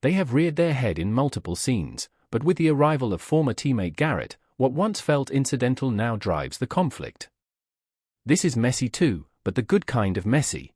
They have reared their head in multiple scenes, but with the arrival of former teammate Garrett, what once felt incidental now drives the conflict. This is messy too, but the good kind of messy.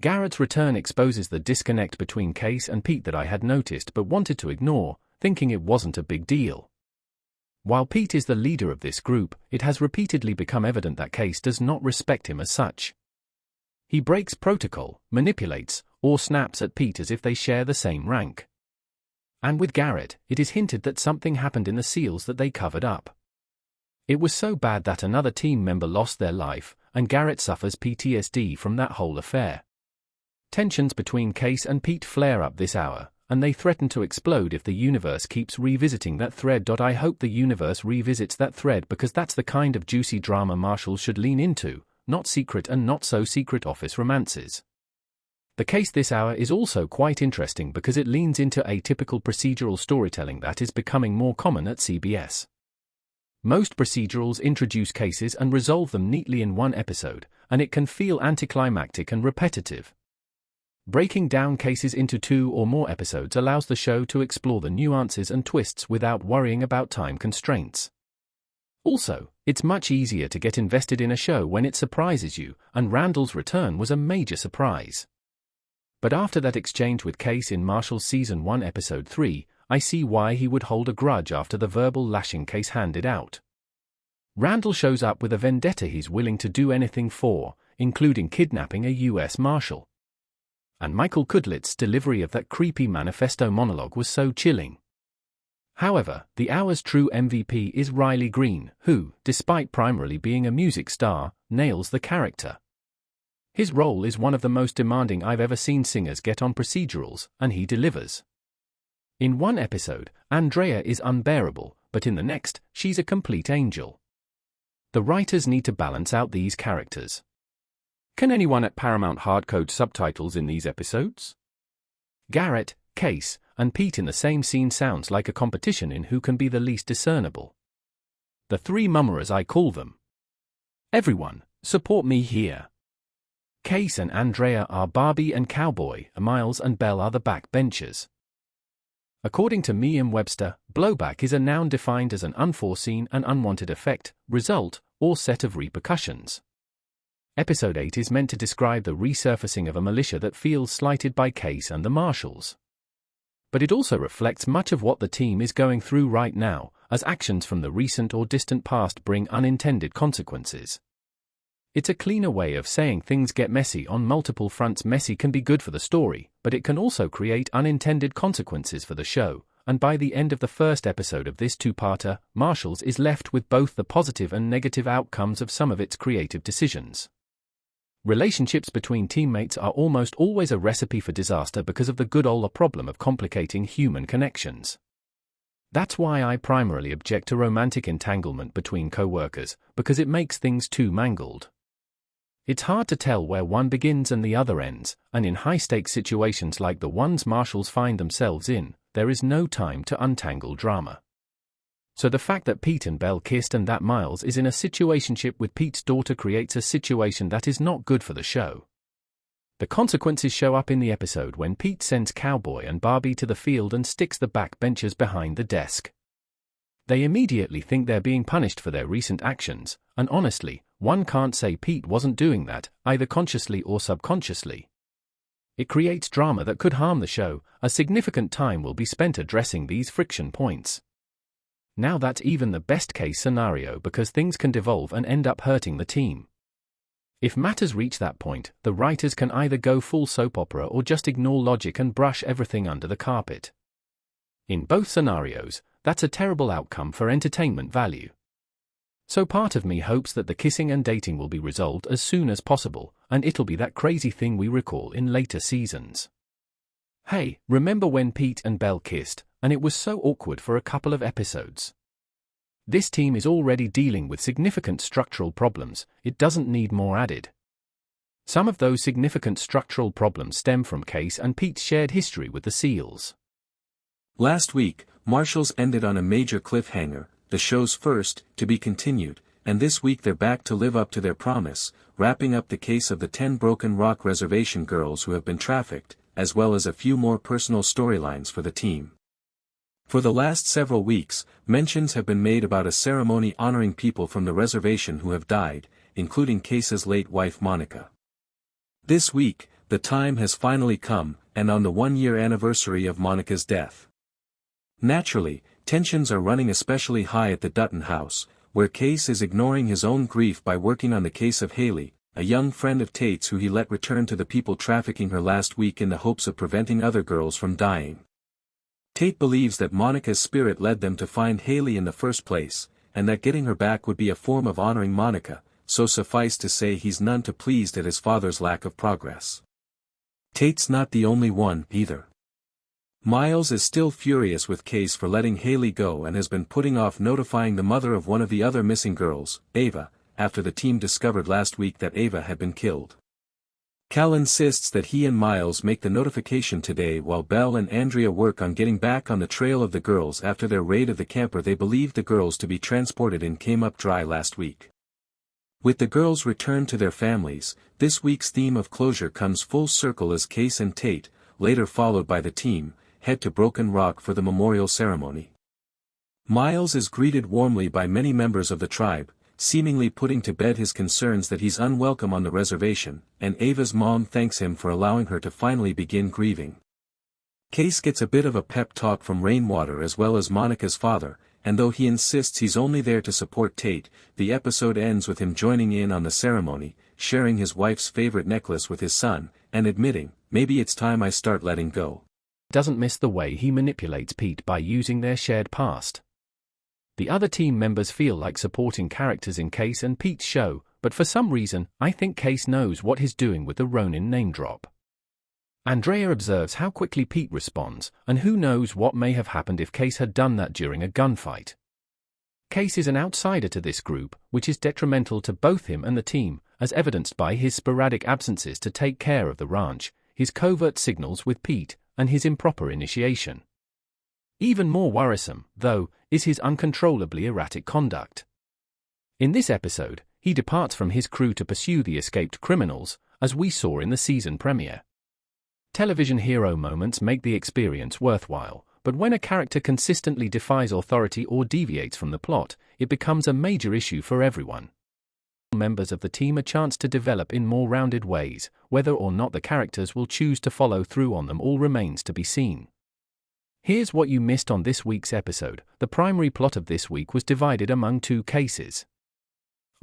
Garrett's return exposes the disconnect between Kayce and Pete that I had noticed but wanted to ignore, thinking it wasn't a big deal. While Pete is the leader of this group, it has repeatedly become evident that Kayce does not respect him as such. He breaks protocol, manipulates, or snaps at Pete as if they share the same rank. And with Garrett, it is hinted that something happened in the SEALs that they covered up. It was so bad that another team member lost their life, and Garrett suffers PTSD from that whole affair. Tensions between Kayce and Pete flare up this hour, and they threaten to explode if the universe keeps revisiting that thread. I hope the universe revisits that thread because that's the kind of juicy drama Marshals should lean into, not secret and not so secret office romances. The case this hour is also quite interesting because it leans into atypical procedural storytelling that is becoming more common at CBS. Most procedurals introduce cases and resolve them neatly in one episode, and it can feel anticlimactic and repetitive. Breaking down cases into 2 or more episodes allows the show to explore the nuances and twists without worrying about time constraints. Also, it's much easier to get invested in a show when it surprises you, and Randall's return was a major surprise. But after that exchange with Kayce in Marshals Season 1 Episode 3, I see why he would hold a grudge after the verbal lashing Kayce handed out. Randall shows up with a vendetta he's willing to do anything for, including kidnapping a U.S. Marshal. And Michael Kudlitz's delivery of that creepy manifesto monologue was so chilling. However, the hour's true MVP is Riley Green, who, despite primarily being a music star, nails the character. His role is one of the most demanding I've ever seen singers get on procedurals, and he delivers. In one episode, Andrea is unbearable, but in the next, she's a complete angel. The writers need to balance out these characters. Can anyone at Paramount hardcode subtitles in these episodes? Garrett, Kayce, and Pete in the same scene sounds like a competition in who can be the least discernible. The three mummerers I call them. Everyone, support me here. Kayce and Andrea are Barbie and Cowboy, Miles and Belle are the backbenchers. According to Merriam-Webster, blowback is a noun defined as an unforeseen and unwanted effect, result, or set of repercussions. Episode 8 is meant to describe the resurfacing of a militia that feels slighted by Kayce and the Marshals. But it also reflects much of what the team is going through right now, as actions from the recent or distant past bring unintended consequences. It's a cleaner way of saying things get messy on multiple fronts. Messy can be good for the story, but it can also create unintended consequences for the show, and by the end of the first episode of this two-parter, Marshals is left with both the positive and negative outcomes of some of its creative decisions. Relationships between teammates are almost always a recipe for disaster because of the good old problem of complicating human connections. That's why I primarily object to romantic entanglement between co-workers, because it makes things too mangled. It's hard to tell where one begins and the other ends, and in high-stakes situations like the ones Marshals find themselves in, there is no time to untangle drama. So the fact that Pete and Belle kissed and that Miles is in a situationship with Pete's daughter creates a situation that is not good for the show. The consequences show up in the episode when Pete sends Cowboy and Barbie to the field and sticks the backbenchers behind the desk. They immediately think they're being punished for their recent actions, and honestly, one can't say Pete wasn't doing that, either consciously or subconsciously. It creates drama that could harm the show, as significant time will be spent addressing these friction points. Now that's even the best-case scenario because things can devolve and end up hurting the team. If matters reach that point, the writers can either go full soap opera or just ignore logic and brush everything under the carpet. In both scenarios, that's a terrible outcome for entertainment value. So part of me hopes that the kissing and dating will be resolved as soon as possible, and it'll be that crazy thing we recall in later seasons. Hey, remember when Pete and Belle kissed, and it was so awkward for a couple of episodes? This team is already dealing with significant structural problems, it doesn't need more added. Some of those significant structural problems stem from Kayce and Pete's shared history with the SEALs. Last week, Marshals ended on a major cliffhanger, the show's first, to be continued, and this week they're back to live up to their promise, wrapping up the case of the 10 Broken Rock Reservation girls who have been trafficked, as well as a few more personal storylines for the team. For the last several weeks, mentions have been made about a ceremony honoring people from the reservation who have died, including Kayce's late wife Monica. This week, the time has finally come, and on the one-year anniversary of Monica's death. Naturally, tensions are running especially high at the Dutton house, where Kayce is ignoring his own grief by working on the case of Haley, a young friend of Tate's who he let return to the people trafficking her last week in the hopes of preventing other girls from dying. Tate believes that Monica's spirit led them to find Haley in the first place, and that getting her back would be a form of honoring Monica, so suffice to say he's none too pleased at his father's lack of progress. Tate's not the only one, either. Miles is still furious with Kayce for letting Haley go and has been putting off notifying the mother of one of the other missing girls, Ava, after the team discovered last week that Ava had been killed. Cal insists that he and Miles make the notification today while Belle and Andrea work on getting back on the trail of the girls after their raid of the camper they believed the girls to be transported in came up dry last week. With the girls returned to their families, this week's theme of closure comes full circle as Kayce and Tate, later followed by the team, head to Broken Rock for the memorial ceremony. Miles is greeted warmly by many members of the tribe, seemingly putting to bed his concerns that he's unwelcome on the reservation, and Ava's mom thanks him for allowing her to finally begin grieving. Kayce gets a bit of a pep talk from Rainwater as well as Monica's father, and though he insists he's only there to support Tate, the episode ends with him joining in on the ceremony, sharing his wife's favorite necklace with his son, and admitting, "Maybe it's time I start letting go." Doesn't miss the way he manipulates Pete by using their shared past. The other team members feel like supporting characters in Kayce and Pete's show, but for some reason, I think Kayce knows what he's doing with the Ronin name drop. Andrea observes how quickly Pete responds, and who knows what may have happened if Kayce had done that during a gunfight. Kayce is an outsider to this group, which is detrimental to both him and the team, as evidenced by his sporadic absences to take care of the ranch, his covert signals with Pete, and his improper initiation. Even more worrisome, though, is his uncontrollably erratic conduct. In this episode, he departs from his crew to pursue the escaped criminals, as we saw in the season premiere. Television hero moments make the experience worthwhile, but when a character consistently defies authority or deviates from the plot, it becomes a major issue for everyone. Members of the team a chance to develop in more rounded ways, whether or not the characters will choose to follow through on them all remains to be seen. Here's what you missed on this week's episode. The primary plot of this week was divided among two cases.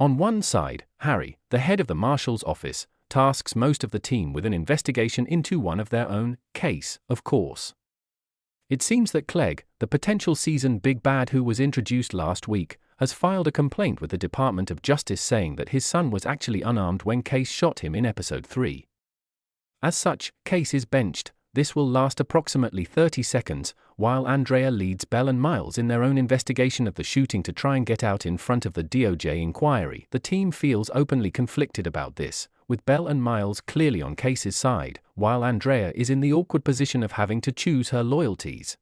On one side, Harry, the head of the Marshals office, tasks most of the team with an investigation into one of their own, Kayce, of course. It seems that Clegg, the potential season big bad who was introduced last week, has filed a complaint with the Department of Justice saying that his son was actually unarmed when Kayce shot him in episode 3. As such, Kayce is benched. This will last approximately 30 seconds, while Andrea leads Belle and Miles in their own investigation of the shooting to try and get out in front of the DOJ inquiry. The team feels openly conflicted about this, with Belle and Miles clearly on Kayce's side, while Andrea is in the awkward position of having to choose her loyalties.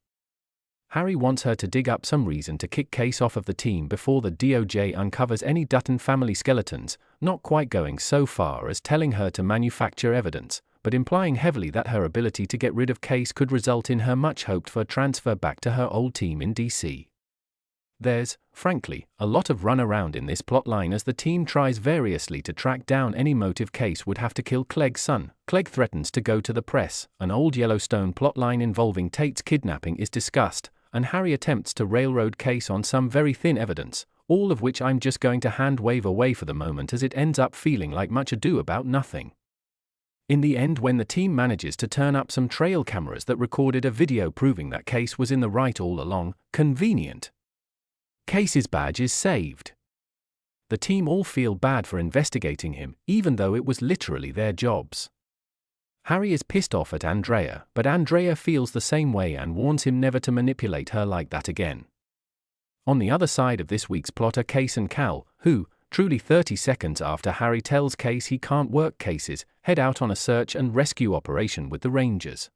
Harry wants her to dig up some reason to kick Kayce off of the team before the DOJ uncovers any Dutton family skeletons, not quite going so far as telling her to manufacture evidence, but implying heavily that her ability to get rid of Kayce could result in her much-hoped-for transfer back to her old team in DC. There's, frankly, a lot of run-around in this plotline as the team tries variously to track down any motive Kayce would have to kill Clegg's son. Clegg threatens to go to the press, an old Yellowstone plotline involving Tate's kidnapping is discussed, and Harry attempts to railroad Kayce on some very thin evidence, all of which I'm just going to hand-wave away for the moment as it ends up feeling like much ado about nothing. In the end, when the team manages to turn up some trail cameras that recorded a video proving that Kayce was in the right all along, convenient. Kayce's badge is saved. The team all feel bad for investigating him, even though it was literally their jobs. Harry is pissed off at Andrea, but Andrea feels the same way and warns him never to manipulate her like that again. On the other side of this week's plot are Kayce and Cal, who, truly 30 seconds after Harry tells Kayce he can't work cases, head out on a search and rescue operation with the Rangers.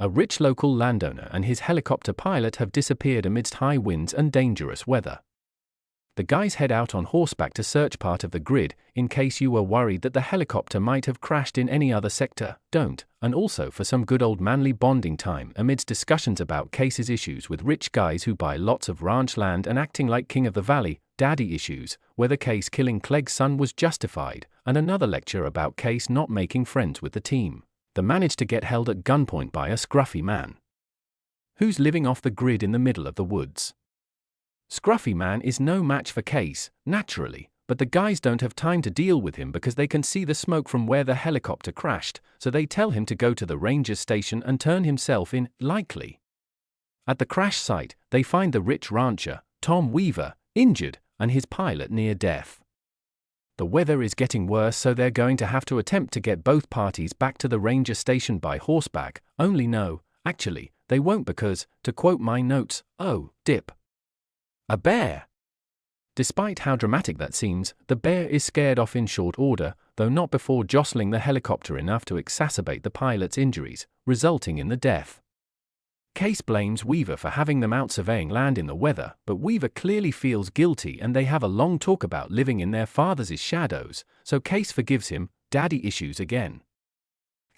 A rich local landowner and his helicopter pilot have disappeared amidst high winds and dangerous weather. The guys head out on horseback to search part of the grid, in case you were worried that the helicopter might have crashed in any other sector, don't, and also for some good old manly bonding time amidst discussions about Kayce's issues with rich guys who buy lots of ranch land and acting like king of the valley, daddy issues, whether Kayce killing Clegg's son was justified, and another lecture about Kayce not making friends with the team. They managed to get held at gunpoint by a scruffy man who's living off the grid in the middle of the woods. Scruffy man is no match for Kayce, naturally, but the guys don't have time to deal with him because they can see the smoke from where the helicopter crashed, so they tell him to go to the ranger's station and turn himself in, likely. At the crash site, they find the rich rancher, Tom Weaver, injured, and his pilot near death. The weather is getting worse, so they're going to have to attempt to get both parties back to the ranger station by horseback, only no, actually, they won't because, to quote my notes, oh, dip. A bear. Despite how dramatic that seems, the bear is scared off in short order, though not before jostling the helicopter enough to exacerbate the pilot's injuries, resulting in the death. Kayce blames Weaver for having them out surveying land in the weather, but Weaver clearly feels guilty and they have a long talk about living in their father's shadows, so Kayce forgives him, daddy issues again.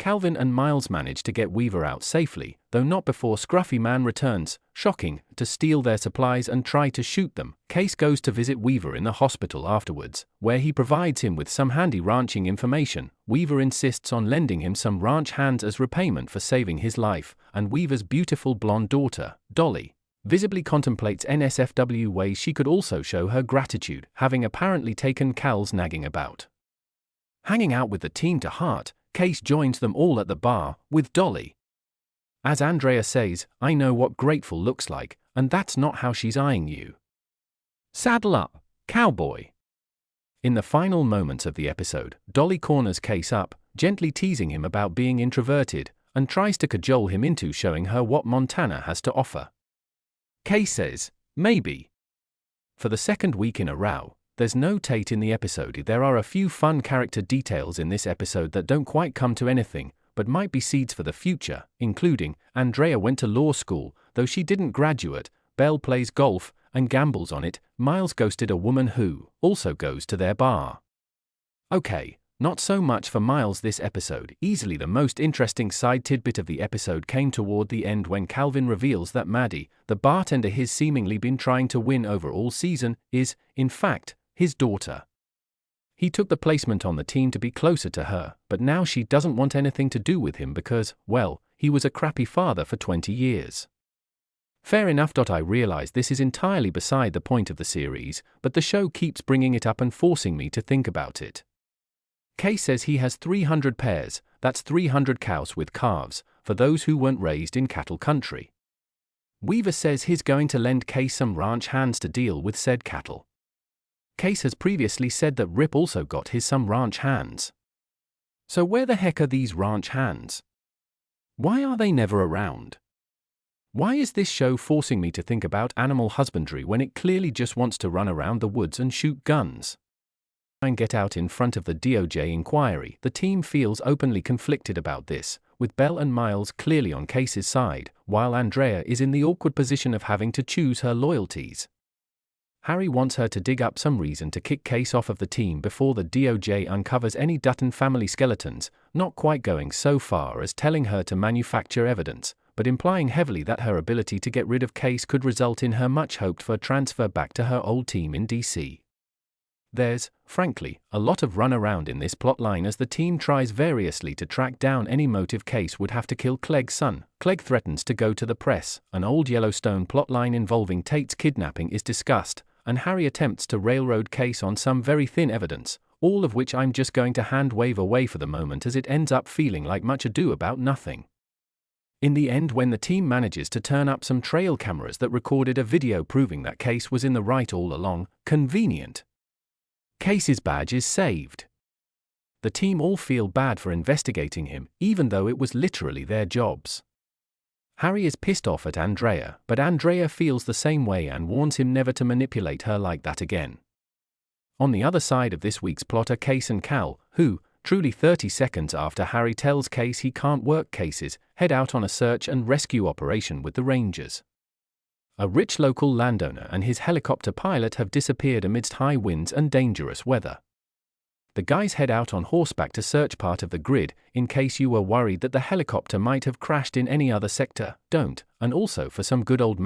Calvin and Miles manage to get Weaver out safely, though not before Scruffy Man returns, shocking, to steal their supplies and try to shoot them. Kayce goes to visit Weaver in the hospital afterwards, where he provides him with some handy ranching information. Weaver insists on lending him some ranch hands as repayment for saving his life, and Weaver's beautiful blonde daughter, Dolly, visibly contemplates NSFW ways she could also show her gratitude, having apparently taken Cal's nagging about. Hanging out with the team to heart, Kayce joins them all at the bar, with Dolly. As Andrea says, I know what grateful looks like, and that's not how she's eyeing you. Saddle up, cowboy. In the final moments of the episode, Dolly corners Kayce up, gently teasing him about being introverted, and tries to cajole him into showing her what Montana has to offer. Kayce says, maybe. For the second week in a row, there's no Tate in the episode. There are a few fun character details in this episode that don't quite come to anything, but might be seeds for the future, including, Andrea went to law school, though she didn't graduate, Belle plays golf, and gambles on it, Miles ghosted a woman who also goes to their bar. Okay, not so much for Miles this episode. Easily the most interesting side tidbit of the episode came toward the end when Calvin reveals that Maddie, the bartender he's seemingly been trying to win over all season, is, in fact, his daughter. He took the placement on the team to be closer to her, but now she doesn't want anything to do with him because, well, he was a crappy father for 20 years. Fair enough. I realize this is entirely beside the point of the series, but the show keeps bringing it up and forcing me to think about it. Kayce says he has 300 pairs, that's 300 cows with calves, for those who weren't raised in cattle country. Weaver says he's going to lend Kayce some ranch hands to deal with said cattle. Kayce has previously said that Rip also got his some ranch hands. So where the heck are these ranch hands? Why are they never around? Why is this show forcing me to think about animal husbandry when it clearly just wants to run around the woods and shoot guns? And get out in front of the DOJ inquiry. The team feels openly conflicted about this, with Belle and Miles clearly on Kayce's side, while Andrea is in the awkward position of having to choose her loyalties. Harry wants her to dig up some reason to kick Kayce off of the team before the DOJ uncovers any Dutton family skeletons, not quite going so far as telling her to manufacture evidence, but implying heavily that her ability to get rid of Kayce could result in her much hoped for transfer back to her old team in DC. There's, frankly, a lot of runaround in this plotline as the team tries variously to track down any motive Kayce would have to kill Clegg's son. Clegg threatens to go to the press, an old Yellowstone plotline involving Tate's kidnapping is discussed, and Harry attempts to railroad Kayce on some very thin evidence, all of which I'm just going to hand-wave away for the moment as it ends up feeling like much ado about nothing. In the end, when the team manages to turn up some trail cameras that recorded a video proving that Kayce was in the right all along, convenient. Kayce's badge is saved. The team all feel bad for investigating him, even though it was literally their jobs. Harry is pissed off at Andrea, but Andrea feels the same way and warns him never to manipulate her like that again. On the other side of this week's plot are Kayce and Cal, who, truly 30 seconds after Harry tells Kayce he can't work cases, head out on a search and rescue operation with the Rangers. A rich local landowner and his helicopter pilot have disappeared amidst high winds and dangerous weather. The guys head out on horseback to search part of the grid, in case you were worried that the helicopter might have crashed in any other sector. Don't, and also for some good old